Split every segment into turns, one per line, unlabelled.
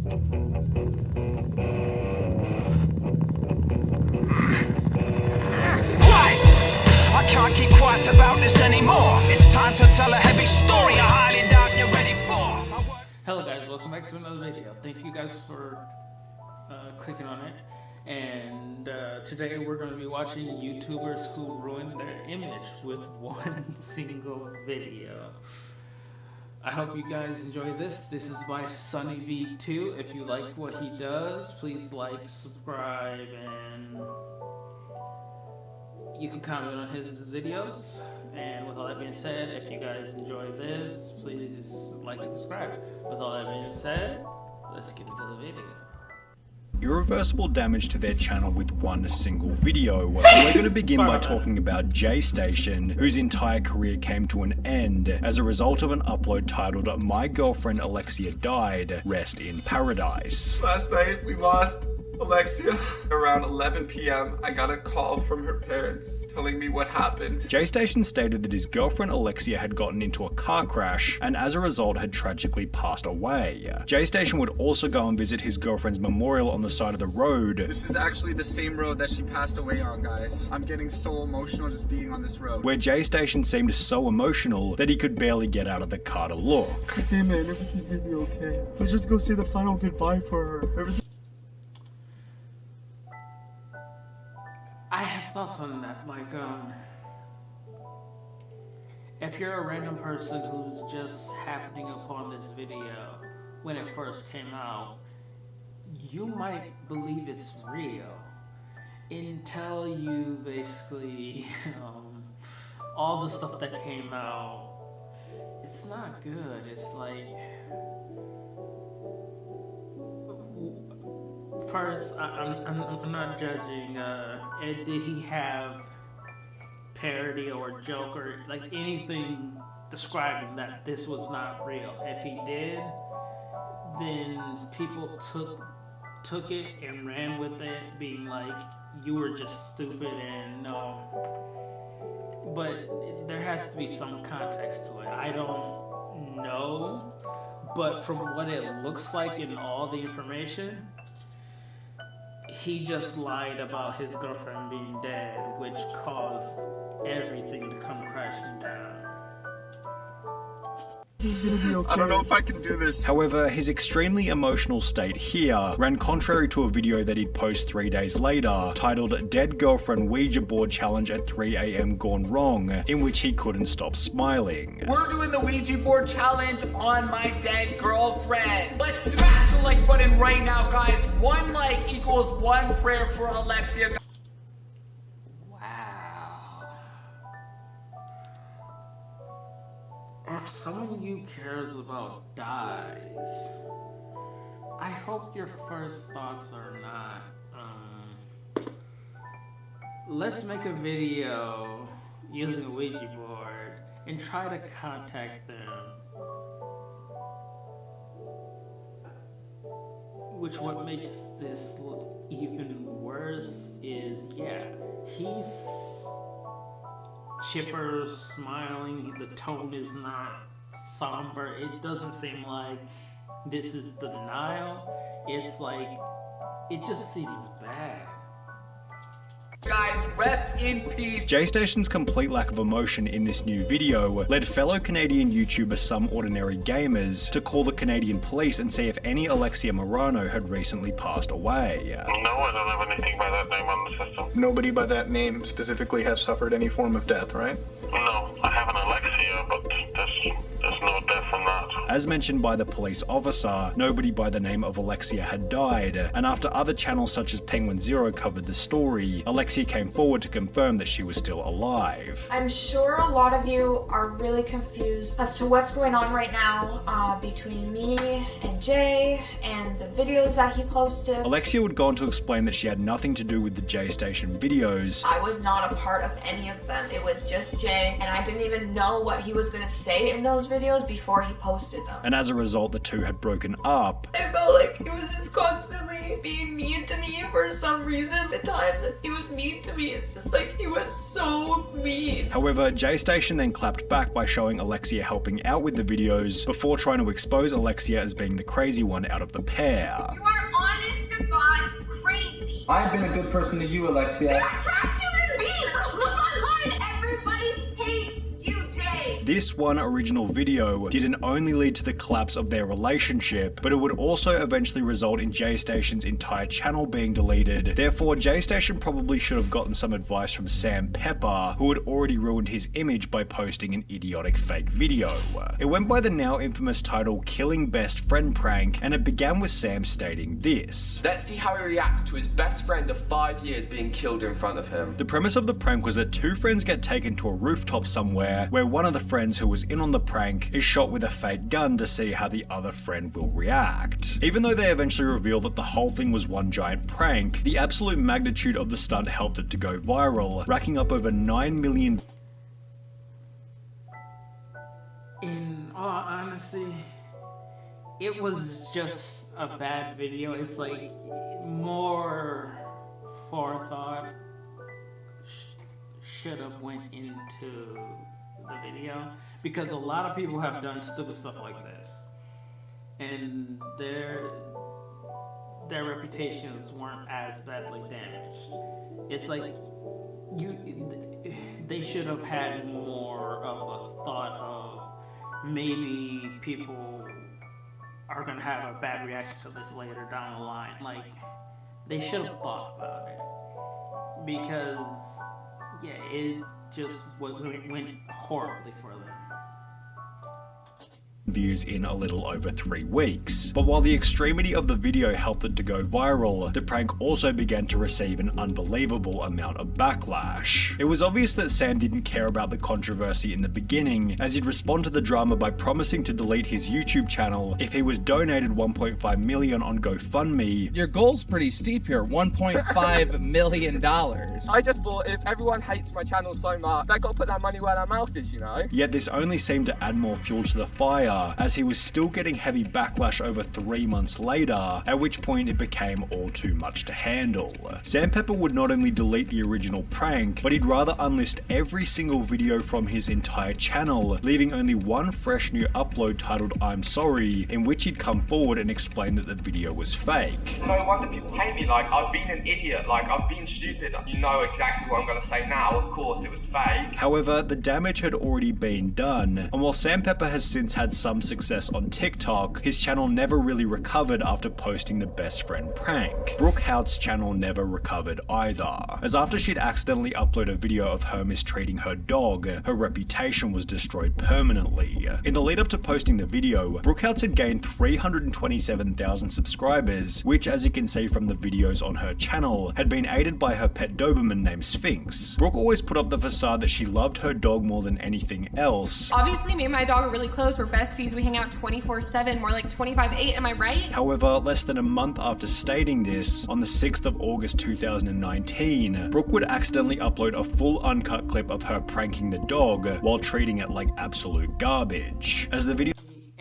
I can't keep quiet about this anymore. It's time to tell a heavy story. I highly doubt you're ready for.
Hello guys, welcome back to another video. Thank you guys for clicking on it. And today we're going to be watching YouTubers who ruined their image with one single video. I hope you guys enjoy this. This is by SunnyV2. If you like what he does, please like, subscribe, and you can comment on his videos. And with all that being said, if you guys enjoy this, please like and subscribe. With all that being said, let's get into the video.
Irreversible damage to their channel with one single video. We're going to begin by talking about J-Station, whose entire career came to an end as a result of an upload titled "My Girlfriend Alexia Died, Rest in Paradise."
Last night we lost Alexia. Around 11 p.m. I got a call from her parents telling me what happened.
J-Station stated that his girlfriend Alexia had gotten into a car crash and as a result had tragically passed away. J-Station would also go and visit his girlfriend's memorial on the side of the road.
This is actually the same road that she passed away on, guys. I'm getting so emotional just being on this road.
Where J-Station seemed so emotional that he could barely get out of the car to look.
Hey man, everything's gonna be okay. Let's just go say the final goodbye for her.
I have thoughts on that, like, if you're a random person who's just happening upon this video when it first came out, you might believe it's real until you basically, all the stuff that came out, it's not good. It's like, first, I'm not judging, did he have parody or joke or like anything describing that this was not real? If he did, then people took it and ran with it, being like, you were just stupid and no. But there has to be some context to it. I don't know, but from what it looks like in all the information, he just lied about his girlfriend being dead, which caused everything to come crashing down.
He's gonna be okay. I don't know if I can do this.
However, his extremely emotional state here ran contrary to a video that he'd post 3 days later, titled "Dead Girlfriend Ouija Board Challenge at 3 a.m. Gone Wrong," in which he couldn't stop smiling.
We're doing the Ouija board challenge on my dead girlfriend. Let's smash the like button right now, guys. 1 like equals 1 prayer for Alexia.
If someone you cares about dies, I hope your first thoughts are not, let's make a video using a Ouija board and try to contact them. Which what makes this look even worse is, yeah, he's chipper, smiling, the tone is not somber. It doesn't seem like this is denial. It's like, it just seems bad.
Guys, rest in peace.
J-Station's complete lack of emotion in this new video led fellow Canadian YouTuber Some Ordinary Gamers to call the Canadian police and see if any Alexia Morano had recently passed away.
No, I don't have anything by that name on the system.
Nobody by that name specifically has suffered any form of death, right?
No, I have an Alexia, but there's no death on that.
As mentioned by the police officer, nobody by the name of Alexia had died, and after other channels such as Penguin Zero covered the story, Alexia came forward to confirm that she was still alive.
I'm sure a lot of you are really confused as to what's going on right now between me and Jay and the videos that he posted.
Alexia would go on to explain that she had nothing to do with the J-Station videos.
I was not a part of any of them. It was just Jay, and I didn't even know what he was going to say in those videos before before he posted them.
And as a result, the two had broken up.
I felt like he was just constantly being mean to me for some reason. The times that he was mean to me, it's just like he was so mean.
However, J-Station then clapped back by showing Alexia helping out with the videos before trying to expose Alexia as being the crazy one out of the pair.
You are honest to God crazy.
I've been a good person to you, Alexia.
You're a trash human being. Look online. Everybody hates you, Jay.
This one original video didn't only lead to the collapse of their relationship, but it would also eventually result in J-Station's entire channel being deleted. Therefore, J-Station probably should have gotten some advice from Sam Pepper, who had already ruined his image by posting an idiotic fake video. It went by the now infamous title Killing Best Friend Prank, and it began with Sam stating this.
Let's see how he reacts to his best friend of 5 years being killed in front of him.
The premise of the prank was that two friends get taken to a rooftop somewhere where one of the friends who was in on the prank is shot with a fake gun to see how the other friend will react. Even though they eventually reveal that the whole thing was one giant prank, the absolute magnitude of the stunt helped it to go viral, racking up over 9 million.
In all honesty, it was just a bad video. It's like more forethought should have went into the video, because a lot of people have done stupid stuff like this and their reputations weren't as badly damaged. It's like they should have had more of a thought of maybe people are gonna have a bad reaction to this later down the line. Like, they should have thought about it, because yeah, it just went horribly for them.
Views in a little over 3 weeks. But while the extremity of the video helped it to go viral, the prank also began to receive an unbelievable amount of backlash. It was obvious that Sam didn't care about the controversy in the beginning, as he'd respond to the drama by promising to delete his YouTube channel if he was donated $1.5 million on GoFundMe.
Your goal's pretty steep here, $1.5 million.
I just thought, if everyone hates my channel so much, they gotta put that money where their mouth is, you know?
Yet this only seemed to add more fuel to the fire, as he was still getting heavy backlash over 3 months later, at which point it became all too much to handle. Sam Pepper would not only delete the original prank, but he'd rather unlist every single video from his entire channel, leaving only one fresh new upload titled I'm Sorry, in which he'd come forward and explain that the video was fake.
No wonder people hate me. Like, I've been an idiot. Like, I've been stupid. You know exactly what I'm gonna say now. Of course, it was fake.
However, the damage had already been done, and while Sam Pepper has since had some success on TikTok, his channel never really recovered after posting the best friend prank. Brooke Hout's channel never recovered either, as after she'd accidentally uploaded a video of her mistreating her dog, her reputation was destroyed permanently. In the lead up to posting the video, Brooke Houts had gained 327,000 subscribers, which, as you can see from the videos on her channel, had been aided by her pet Doberman named Sphinx. Brooke always put up the facade that she loved her dog more than anything else.
Obviously, me and my dog are really close. We're besties. We hang out 24/7, more like 25/8. Am I right?
However, less than a month after stating this, on the 6th of August 2019, Brooke would accidentally upload a full uncut clip of her pranking the dog while treating it like absolute garbage. As the video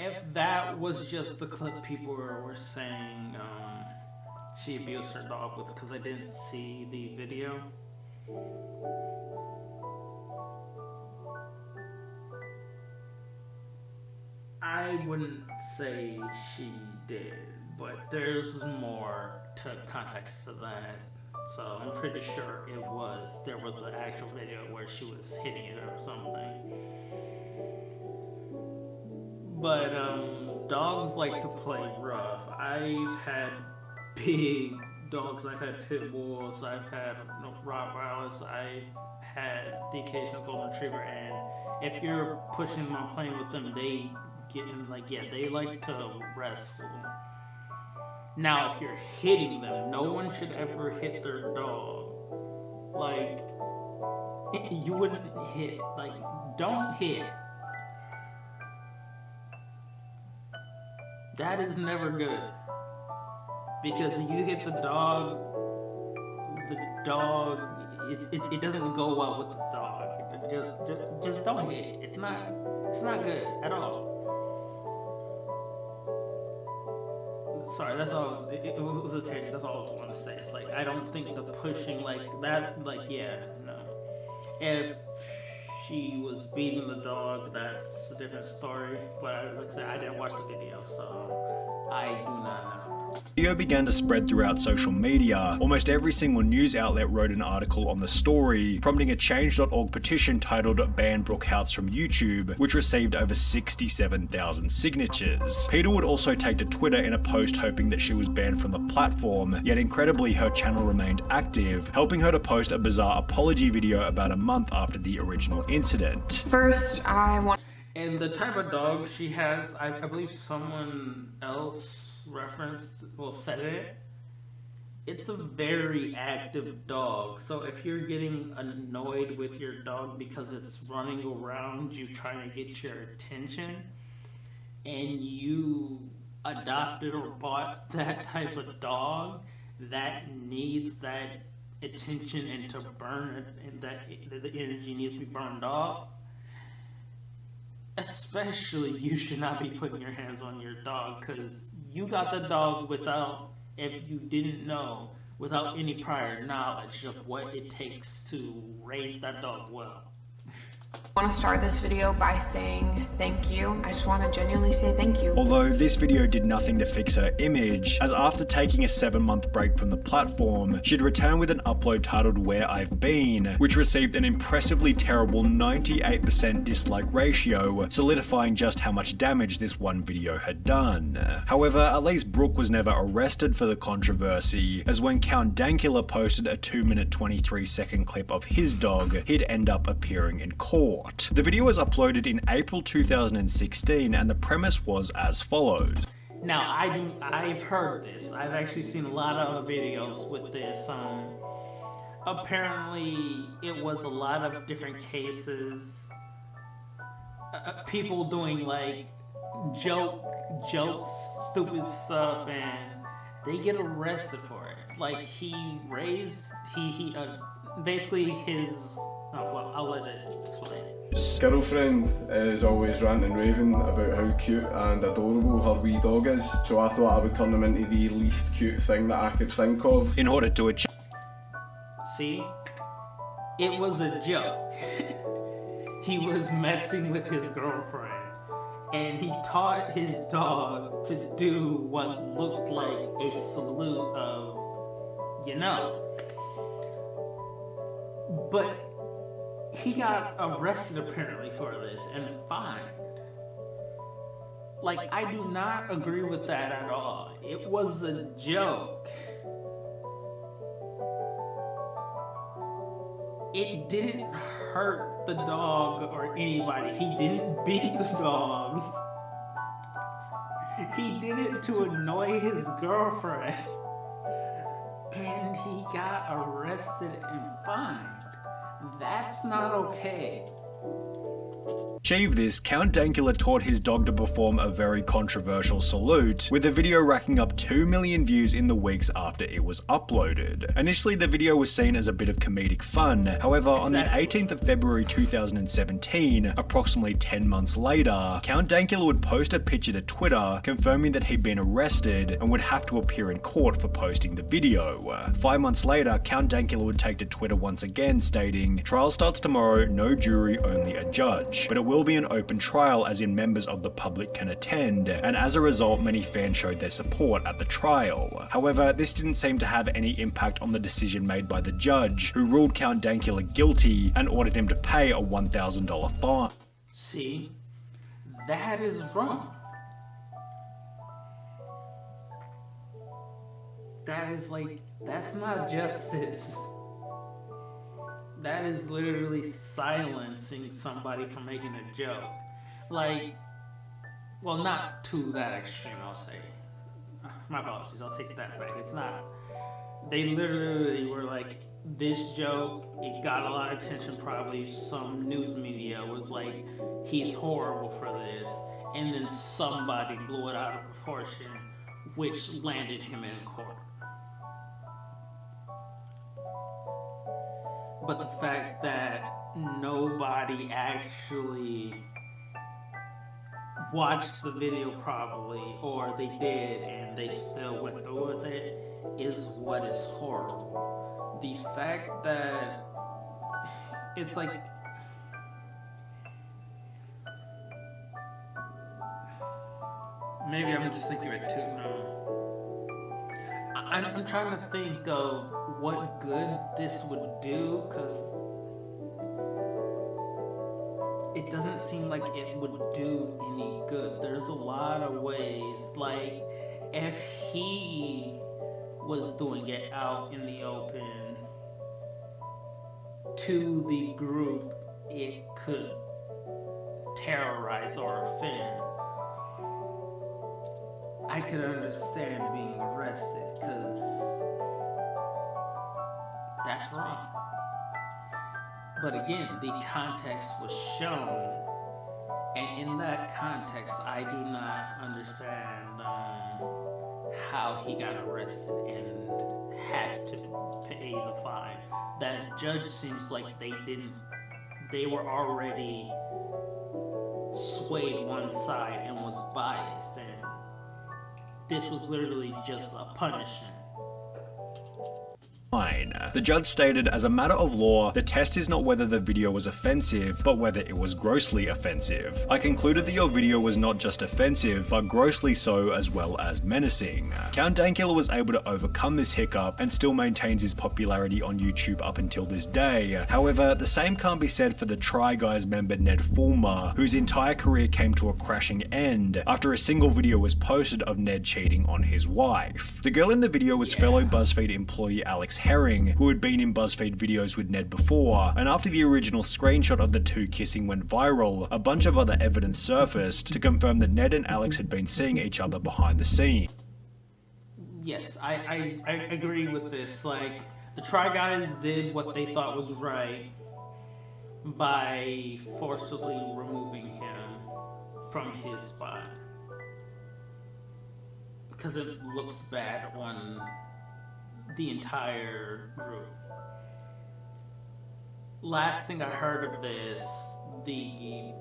If that was just the clip people were saying she abused her dog with, because I didn't see the video. I wouldn't say she did, but there's more to context to that. So I'm pretty sure there was an actual video where she was hitting it or something. But dogs like to play rough. I've had big dogs. I've had pit bulls. I've had Rottweilers. I've had the occasional golden retriever. And if you're pushing them and playing with them, they get in, they like to wrestle. Now, if you're hitting them, no one should ever hit their dog. You wouldn't hit. Don't hit. That is never good. Because if you hit the dog, it doesn't go well with the dog. Just don't hit. It's not good at all. sorry, that's all. It was a tangent. That's all I was want to say. It's like I don't think the pushing like that. Like yeah, no. If she was beating the dog, that's a different story. But like I said, I didn't watch the video, so I do not know.
The video began to spread throughout social media. Almost every single news outlet wrote an article on the story, prompting a Change.org petition titled Ban Brooke Houts from YouTube, which received over 67,000 signatures. Peter would also take to Twitter in a post hoping that she was banned from the platform, yet incredibly her channel remained active, helping her to post a bizarre apology video about a month after the original incident.
First, I want...
And the type of dog she has, I believe someone else said it. It's a very active dog. So if you're getting annoyed with your dog because it's running around you trying to get your attention, and you adopted or bought that type of dog that needs that attention and to burn it, and that the energy needs to be burned off, especially you should not be putting your hands on your dog, because you got the dog without, if you didn't know, without any prior knowledge of what it takes to raise that dog well.
I want to start this video by saying thank you. I just want to genuinely say thank you.
Although this video did nothing to fix her image, as after taking a 7-month break from the platform, she'd returned with an upload titled Where I've Been, which received an impressively terrible 98% dislike ratio, solidifying just how much damage this one video had done. However, at least Brooke was never arrested for the controversy, as when Count Dankula posted a 2-minute 23-second clip of his dog, he'd end up appearing in court. The video was uploaded in April 2016 and the premise was as follows.
Now I've heard this. I've actually seen a lot of videos with this. Apparently it was a lot of different cases. People doing like jokes, stupid stuff, and they get arrested for it. Like basically his. Oh, well, I'll let it explain.
His girlfriend is always ranting and raving about how cute and adorable her wee dog is, so I thought I would turn him into the least cute thing that I could think of.
In order to achieve.
See? It was a joke. He was messing with his girlfriend, and he taught his dog to do what looked like a salute of, you know. But he got arrested apparently for this and fined. Like, I do not agree with that at all. It was a joke. It didn't hurt the dog or anybody. He didn't beat the dog. He did it to annoy his girlfriend. And he got arrested and fined. That's not okay.
To achieve this, Count Dankula taught his dog to perform a very controversial salute, with the video racking up 2 million views in the weeks after it was uploaded. Initially, the video was seen as a bit of comedic fun. However, on the 18th of February 2017, approximately 10 months later, Count Dankula would post a picture to Twitter confirming that he'd been arrested and would have to appear in court for posting the video. 5 months later, Count Dankula would take to Twitter once again, stating, "Trial starts tomorrow, no jury, only a judge. But it will be an open trial, as in members of the public can attend, and as a result many fans showed their support at the trial." However, this didn't seem to have any impact on the decision made by the judge, who ruled Count Dankula guilty and ordered him to pay a $1,000 fine.
See, that is wrong. That is that's not justice. That is literally silencing somebody from making a joke. Like, well, not to that extreme, I'll say. My apologies, I'll take that back. It's not. They literally were like, this joke, it got a lot of attention, probably some news media was like, he's horrible for this. And then somebody blew it out of proportion, which landed him in court. But the fact that nobody actually watched the video probably, or they did and they still went through with it, is what is horrible. The fact that it's like, maybe I'm just thinking of it too now. I'm trying to think of what good this would do, because it doesn't seem like it would do any good. There's a lot of ways, like if he was doing it out in the open to the group, it could terrorize or offend. I could understand being arrested, because that's wrong. But again, the context was shown, and in that context, I do not understand how he got arrested and had to pay the fine. That judge seems like they were already swayed one side and was biased, and this was literally just a punishment.
The judge stated, as a matter of law, the test is not whether the video was offensive, but whether it was grossly offensive. I concluded that your video was not just offensive, but grossly so, as well as menacing. Count Dankula was able to overcome this hiccup and still maintains his popularity on YouTube up until this day. However, the same can't be said for the Try Guys member Ned Fulmer, whose entire career came to a crashing end after a single video was posted of Ned cheating on his wife. The girl in the video was fellow BuzzFeed employee Alex Herring, who had been in BuzzFeed videos with Ned before, and after the original screenshot of the two kissing went viral, a bunch of other evidence surfaced to confirm that Ned and Alex had been seeing each other behind the scenes.
Yes, I agree with this. Like, the Try Guys did what they thought was right by forcibly removing him from his spot, because it looks bad on the entire group. Last thing I heard of this, the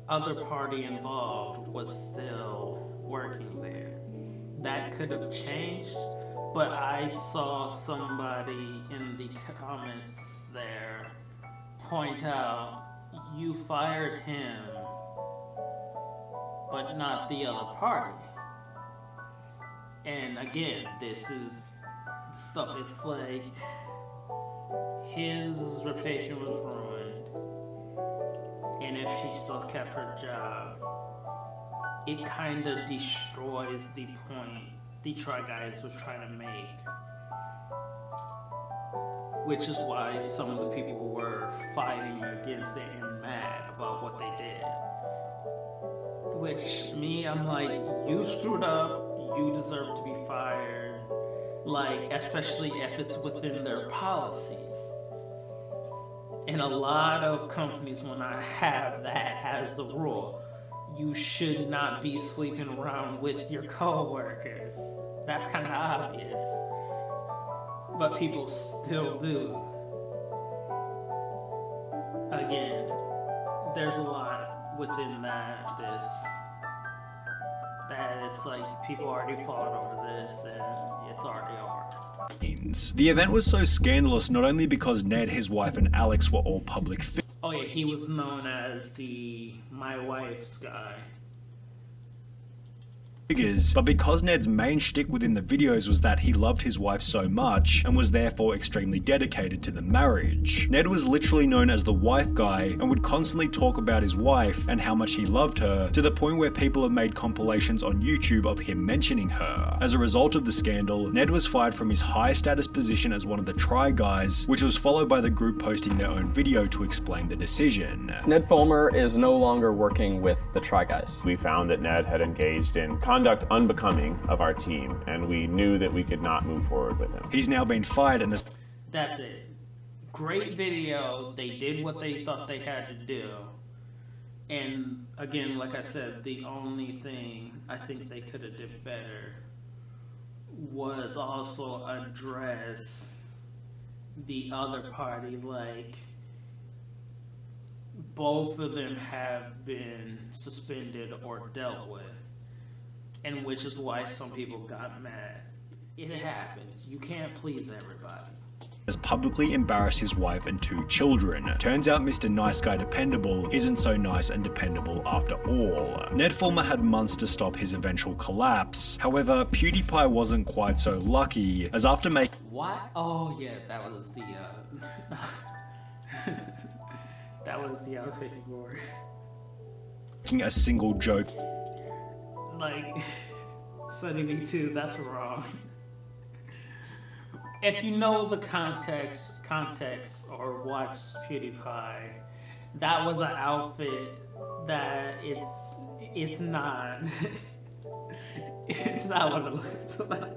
other party involved was still working there. That could have changed, but I saw somebody in the comments there point out, you fired him, but not the other party. And again, this is stuff, it's like his reputation was ruined, and if she still kept her job, it kind of destroys the point the Try Guys was trying to make, which is why some of the people were fighting against it and mad about what they did. Which, me, I'm like, you screwed up, you deserve to be fired. Like, especially if it's within their policies. And a lot of companies will not have that as a rule. You should not be sleeping around with your co-workers. That's kind of obvious. But people still do. Again, there's a lot within that it's like people already fought over this and it's already over.
The event was so scandalous not only because Ned, his wife, and Alex were all public figures.
Oh yeah, he was known as the my wife's guy.
But because Ned's main shtick within the videos was that he loved his wife so much and was therefore extremely dedicated to the marriage. Ned was literally known as the wife guy and would constantly talk about his wife and how much he loved her, to the point where people have made compilations on YouTube of him mentioning her. As a result of the scandal, Ned was fired from his high status position as one of the Try Guys, which was followed by the group posting their own video to explain the decision.
Ned Fulmer is no longer working with the Try Guys.
We found that Ned had engaged in conduct unbecoming of our team, and we knew that we could not move forward with him.
He's now been fired, and
that's it. Great video. They did what they thought they had to do. And again, like I said, the only thing I think they could have did better was also address the other party. Like, both of them have been suspended or dealt with, and which is why some people got mad. It happens. You can't please everybody.
Has publicly embarrassed his wife and 2 children. Turns out Mr. Nice Guy Dependable isn't so nice and dependable after all. Ned Fulmer had months to stop his eventual collapse. However, PewDiePie wasn't quite so lucky, as after making
What? Oh yeah, that was the that was the outfit for
a single joke,
like SunnyV2, that's wrong. If you know the context or watch PewDiePie, that was an outfit that it's not it's not what it looks like.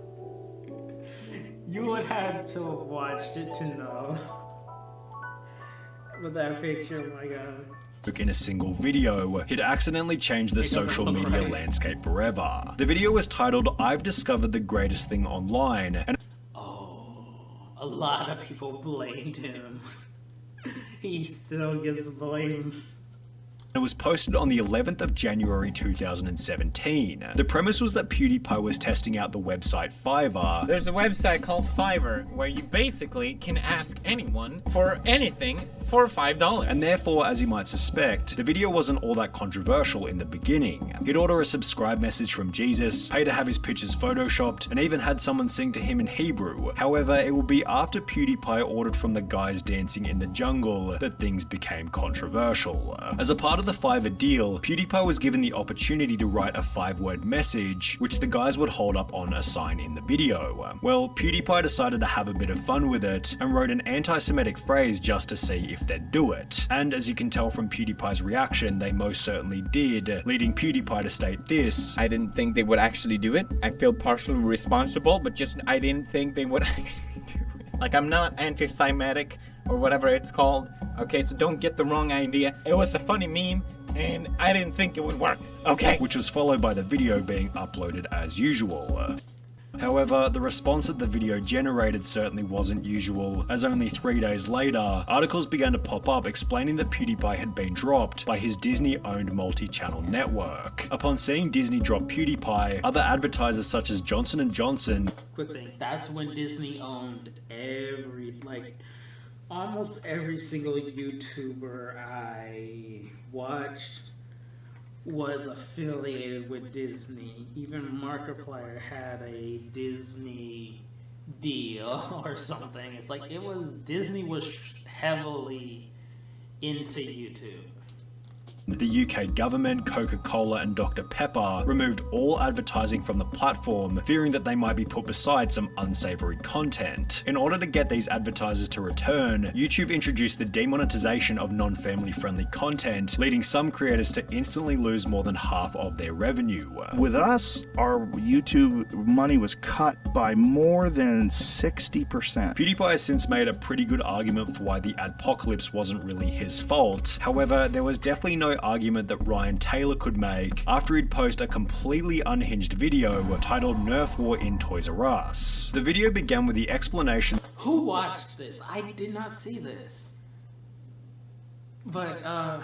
You would have to have watched it to know. But that picture, oh my god.
In a single video, he'd accidentally changed the social media landscape forever. The video was titled, "I've discovered the greatest thing online," and
a lot of people blamed him. He still gets blamed.
It was posted on the 11th of January 2017. The premise was that PewDiePie was testing out the website Fiverr.
There's a website called Fiverr where you basically can ask anyone for anything for $5.
And therefore, as you might suspect, the video wasn't all that controversial in the beginning. He'd order a subscribe message from Jesus, pay to have his pictures photoshopped, and even had someone sing to him in Hebrew. However, it would be after PewDiePie ordered from the guys dancing in the jungle that things became controversial. As a part of the Fiverr deal, PewDiePie was given the opportunity to write a 5-word message, which the guys would hold up on a sign in the video. Well, PewDiePie decided to have a bit of fun with it, and wrote an anti-Semitic phrase just to see if they'd do it. And as you can tell from PewDiePie's reaction, they most certainly did, leading PewDiePie to state this:
I didn't think they would actually do it. I feel partially responsible, but just I didn't think they would actually do it. Like, I'm not anti-Semitic or whatever it's called. Okay, so don't get the wrong idea. It was a funny meme, and I didn't think it would work. Okay.
Which was followed by the video being uploaded as usual. However, the response that the video generated certainly wasn't usual, as only 3 days later, articles began to pop up explaining that PewDiePie had been dropped by his Disney-owned multi-channel network. Upon seeing Disney drop PewDiePie, other advertisers such as Johnson & Johnson...
Quick thing, that's when Disney owned almost every single YouTuber I watched was affiliated with Disney. Even Markiplier had a Disney deal or something. It's like Disney was heavily into YouTube.
The UK government, Coca-Cola and Dr. Pepper removed all advertising from the platform, fearing that they might be put beside some unsavory content. In order to get these advertisers to return, YouTube introduced the demonetization of non-family friendly content, leading some creators to instantly lose more than half of their revenue.
With us, our YouTube money was cut by more than 60%.
PewDiePie has since made a pretty good argument for why the adpocalypse wasn't really his fault. However, there was definitely no argument that Ryan Taylor could make after he'd post a completely unhinged video titled Nerf War in Toys R Us. The video began with the explanation.
Who watched this? I did not see this. But, I'll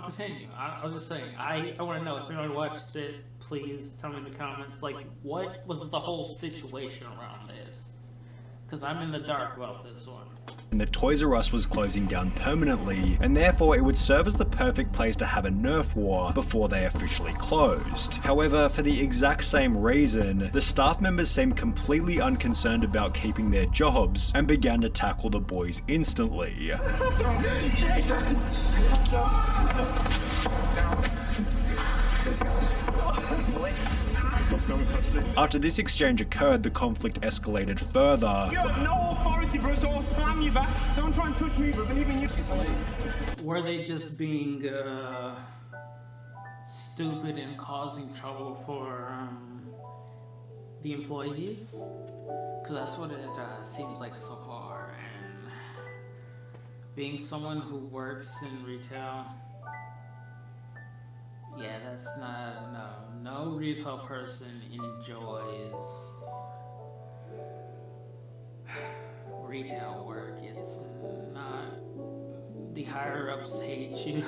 continue. I was just saying, I want to know if anyone watched it, please tell me in the comments, like, what was the whole situation around this? Because I'm in the dark about this one.
And that Toys R Us was closing down permanently, and therefore it would serve as the perfect place to have a Nerf war before they officially closed. However, for the exact same reason, the staff members seemed completely unconcerned about keeping their jobs and began to tackle the boys instantly. After this exchange occurred, the conflict escalated further.
You have no authority, bro, so I'll slam you back. Don't try and touch me, bro. Even you.
Were they just being stupid and causing trouble for the employees? Because that's what it seems like so far. And being someone who works in retail, yeah, that's not, no retail person enjoys retail work. It's not the higher ups hate you,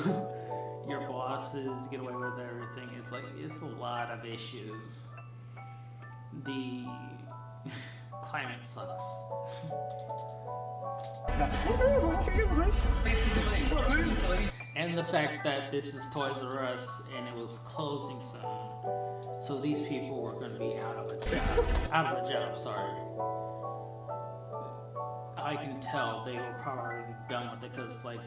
your bosses get away with everything. It's like, it's a lot of issues. The climate sucks. And the fact that this is Toys R Us and it was closing soon. So these people were going to be out of a job, sorry. I can tell they were probably done with it because it's like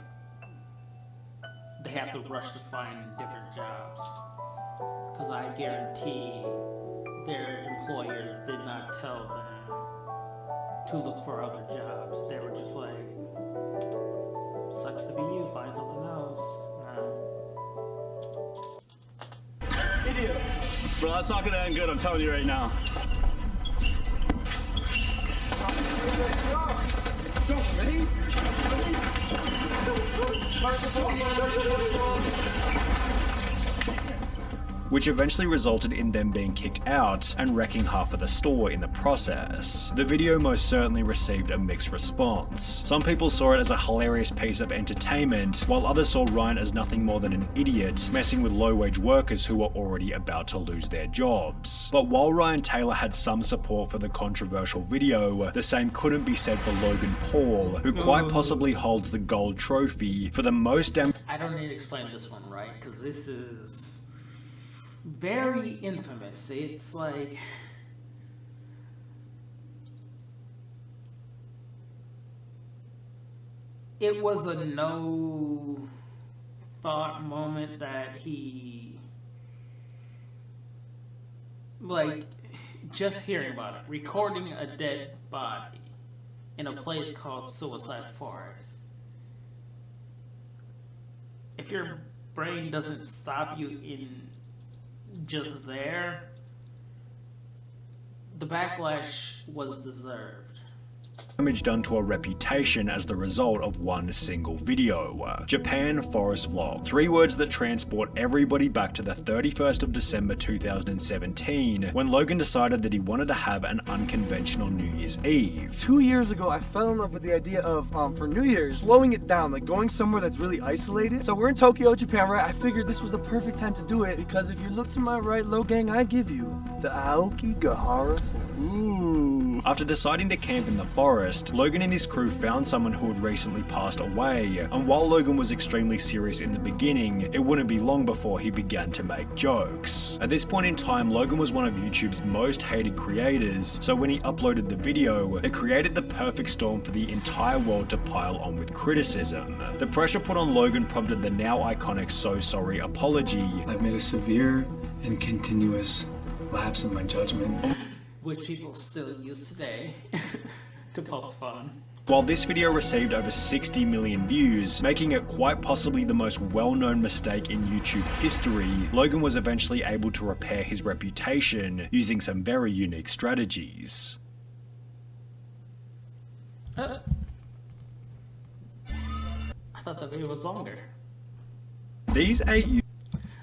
they have to rush to find different jobs. Because I guarantee their employers did not tell them to look for other jobs. They were just like, sucks to be you, find something else.
Idiot. Bro, that's not gonna end good, I'm telling you right now. Ready?
which eventually resulted in them being kicked out and wrecking half of the store in the process. The video most certainly received a mixed response. Some people saw it as a hilarious piece of entertainment, while others saw Ryan as nothing more than an idiot, messing with low-wage workers who were already about to lose their jobs. But while Ryan Taylor had some support for the controversial video, the same couldn't be said for Logan Paul, who quite possibly holds the gold trophy for the most
I don't need to explain this one, right? Because this is very infamous. It's like... it was a no thought moment that he... like, just hearing about it. Recording a dead body in a place called Suicide Forest. If your brain doesn't stop you in just there, the backlash was deserved.
Damage done to a reputation as the result of one single video. Japan Forest Vlog. 3 words that transport everybody back to the 31st of December 2017, when Logan decided that he wanted to have an unconventional New Year's Eve.
2 years ago, I fell in love with the idea of, for New Year's, slowing it down, like going somewhere that's really isolated. So we're in Tokyo, Japan, right? I figured this was the perfect time to do it, because if you look to my right, Logang, I give you the Aokigahara. Ooh.
After deciding to camp in the forest, Logan and his crew found someone who had recently passed away, and while Logan was extremely serious in the beginning, it wouldn't be long before he began to make jokes. At this point in time, Logan was one of YouTube's most hated creators, so when he uploaded the video, it created the perfect storm for the entire world to pile on with criticism. The pressure put on Logan prompted the now iconic "So Sorry" apology.
I've made a severe and continuous lapse in my judgment.
Which people still use today to poke fun.
While this video received over 60 million views, making it quite possibly the most well-known mistake in YouTube history, Logan was eventually able to repair his reputation using some very unique strategies.
I thought the video was longer.
These 8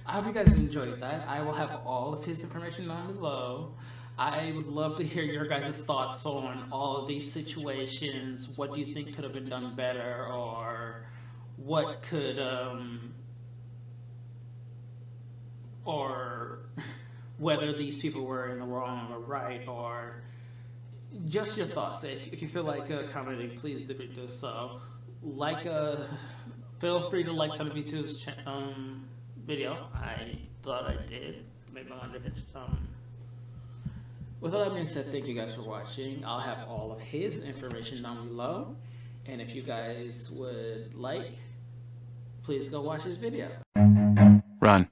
I hope you guys enjoyed that. I will have all of his information down below. I would love to hear your guys' thoughts on all of these situations. What do you think could have been done better, or what could, or whether these people were in the wrong or right, or just your thoughts. If you feel like commenting, please do so. Feel free to like SunnyV2's video. I thought I did. Maybe I wonder if it's With all that being said, thank you guys for watching. I'll have all of his information down below. And if you guys would like, please go watch his video.
Run.